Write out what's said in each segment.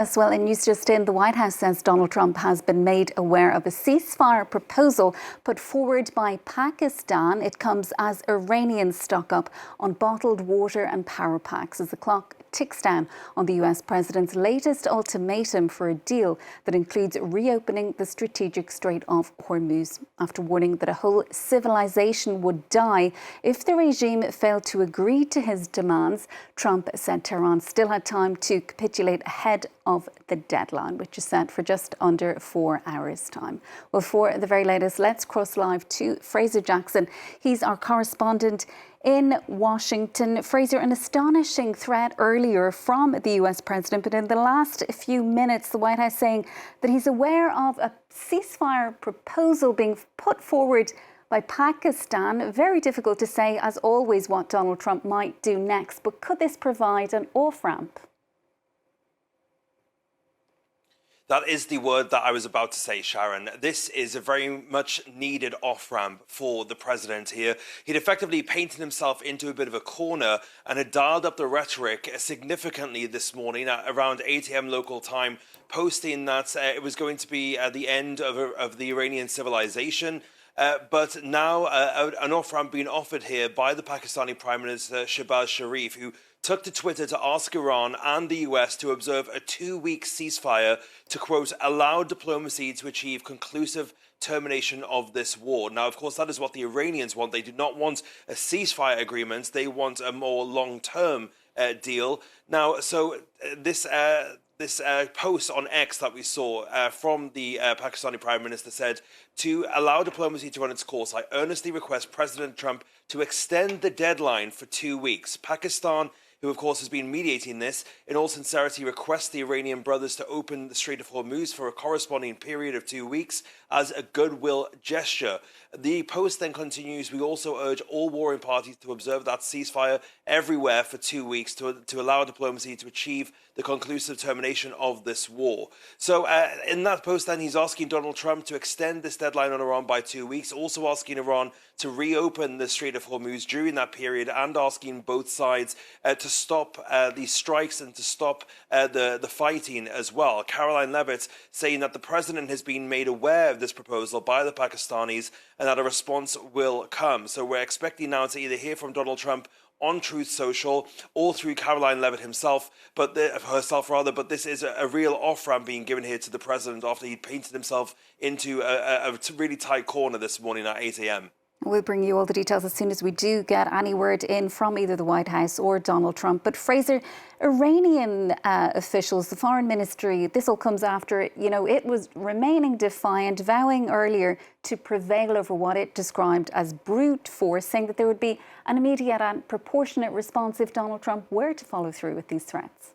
As well, in news just in, the White House says Donald Trump has been made aware of a ceasefire proposal put forward by Pakistan. It comes as Iranians stock up on bottled water and power packs as the clock ticks down on the US president's latest ultimatum for a deal that includes reopening the strategic Strait of Hormuz. After warning that a whole civilization would die if the regime failed to agree to his demands, Trump said Tehran still had time to capitulate ahead of the deadline, which is set for just under 4 hours' time. Well, for the very latest, let's cross live to Fraser Jackson. He's our correspondent in Washington. Fraser, an astonishing threat earlier from the US president, but in the last few minutes, the White House saying that he's aware of a ceasefire proposal being put forward by Pakistan. Very difficult to say, as always, what Donald Trump might do next, but could this provide an off-ramp? That is the word that I was about to say, Sharon. This is a very much needed off-ramp for the president here. He'd effectively painted himself into a bit of a corner and had dialed up the rhetoric significantly this morning at around 8 a.m. local time, posting that it was going to be the end of the Iranian civilization. But now an off-ramp being offered here by the Pakistani Prime Minister Shehbaz Sharif, who took to Twitter to ask Iran and the US to observe a 2-week ceasefire to, quote, allow diplomacy to achieve conclusive termination of this war. Now, of course, that is what the Iranians want. They do not want a ceasefire agreement. They want a more long-term deal. Now, so this post on X that we saw from the Pakistani Prime Minister said, to allow diplomacy to run its course, I earnestly request President Trump to extend the deadline for 2 weeks. Pakistan, who of course has been mediating this, in all sincerity requests the Iranian brothers to open the Strait of Hormuz for a corresponding period of 2 weeks as a goodwill gesture. The post then continues, we also urge all warring parties to observe that ceasefire everywhere for 2 weeks to allow diplomacy to achieve the conclusive termination of this war. So in that post then, he's asking Donald Trump to extend this deadline on Iran by 2 weeks, also asking Iran to reopen the Strait of Hormuz during that period, and asking both sides to stop these strikes and to stop the fighting as well. Karoline Leavitt saying that the president has been made aware of this proposal by the Pakistanis and that a response will come. So we're expecting now to either hear from Donald Trump on Truth Social or through Karoline Leavitt herself, but this is a real off-ramp being given here to the president after he painted himself into a really tight corner this morning at 8 a.m. We'll bring you all the details as soon as we do get any word in from either the White House or Donald Trump. But Fraser, Iranian officials, the foreign ministry, this all comes after, it was remaining defiant, vowing earlier to prevail over what it described as brute force, saying that there would be an immediate and proportionate response if Donald Trump were to follow through with these threats.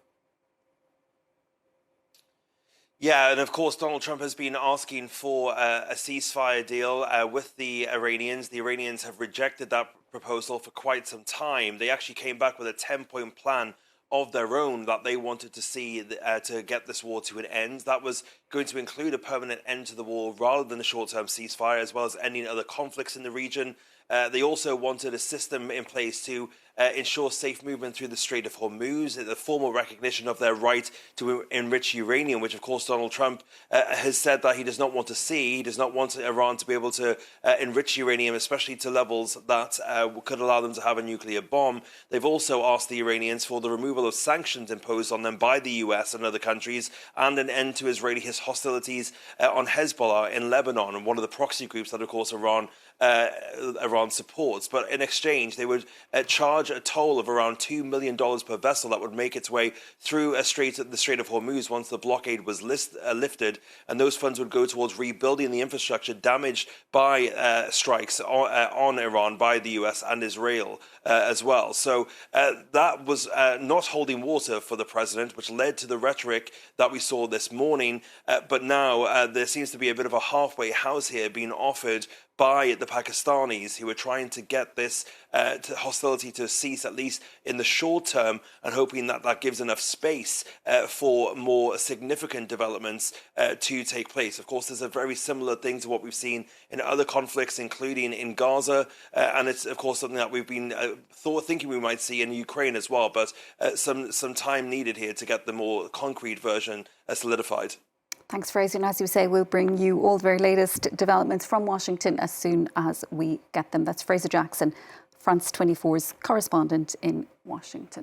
Yeah, and of course, Donald Trump has been asking for a ceasefire deal with the Iranians. The Iranians have rejected that proposal for quite some time. They actually came back with a 10-point plan of their own that they wanted to see to get this war to an end. That was going to include a permanent end to the war rather than a short-term ceasefire, as well as ending other conflicts in the region. They also wanted a system in place to ensure safe movement through the Strait of Hormuz, the formal recognition of their right to enrich uranium, which of course Donald Trump has said that he does not want to see. He does not want Iran to be able to enrich uranium, especially to levels that could allow them to have a nuclear bomb. They've also asked the Iranians for the removal of sanctions imposed on them by the US and other countries, and an end to Israeli hostilities on Hezbollah in Lebanon, and one of the proxy groups that of course Iran supports. But in exchange, they would charge a toll of around $2 million per vessel that would make its way through the Strait of Hormuz once the blockade was lifted, and those funds would go towards rebuilding the infrastructure damaged by strikes on Iran by the US and Israel as well. So that was not holding water for the president, which led to the rhetoric that we saw this morning. But now there seems to be a bit of a halfway house here being offered by the Pakistanis, who are trying to get this hostility to cease, at least in the short term, and hoping that that gives enough space for more significant developments to take place. Of course, there's a very similar thing to what we've seen in other conflicts, including in Gaza, and it's, of course, something that we've been thinking we might see in Ukraine as well, but some time needed here to get the more concrete version solidified. Thanks, Fraser. And as you say, we'll bring you all the very latest developments from Washington as soon as we get them. That's Fraser Jackson, France 24's correspondent in Washington.